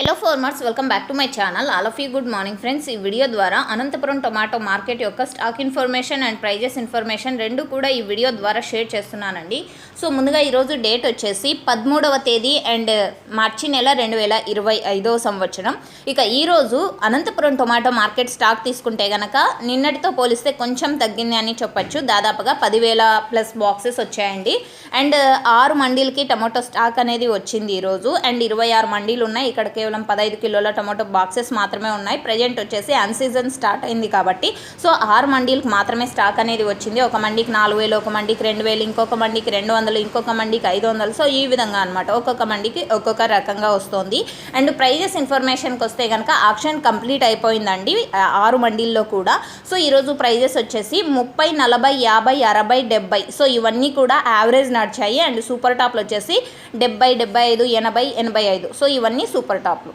Hello farmers, welcome back to my channel. All of you good morning friends. ఈ video ద్వారా Anantapuram tomato market యొక్క stock information and prices information రెండు కూడా ఈ video ద్వారా share చేస్తున్నానండి. సో ముందుగా ఈరోజు డేట్ వచ్చేసి 13వ తేదీ అండ్ మార్చి నెల 2025వ సంవత్సరం. ఇక ఈరోజు అనంతపురం టొమాటో మార్కెట్ స్టాక్ తీసుకుంటే కనుక నిన్నటితో పోలిస్తే కొంచెం తగ్గింది అని చెప్పొచ్చు. దాదాపుగా 10,000+ బాక్సెస్ వచ్చాయండి. అండ్ 6 మండీలకి టొమాటో స్టాక్ అనేది వచ్చింది ఈరోజు. అండ్ 26 మండీలు ఉన్నాయి. ఇక్కడ కేవలం 15 కిలోల టొమాటో బాక్సెస్ మాత్రమే ఉన్నాయి. ప్రజెంట్ వచ్చేసి అన్సీజన్ స్టార్ట్ అయింది కాబట్టి సో 6 మండీలకు మాత్రమే స్టాక్ అనేది వచ్చింది. ఒక మండీకి 4,000, ఒక మండీకి 2,000, ఇంకొక మండీకి 200, ఇంకొక మండీకి 500. సో ఈ విధంగా అనమాట ఒక్కొక్క మండీకి ఒక్కొక్క రకంగా వస్తుంది. అండ్ ప్రైజెస్ ఇన్ఫర్మేషన్కి వస్తే కనుక ఆప్షన్ కంప్లీట్ అయిపోయిందండి 6 మండీల్లో కూడా. సో ఈరోజు ప్రైజెస్ వచ్చేసి 30, 40, 50, 60, 70. సో ఇవన్నీ కూడా యావరేజ్ నడిచాయి. అండ్ సూపర్ టాప్లు వచ్చేసి 70, 75, 80, 85. సో ఇవన్నీ సూపర్ టాప్లు.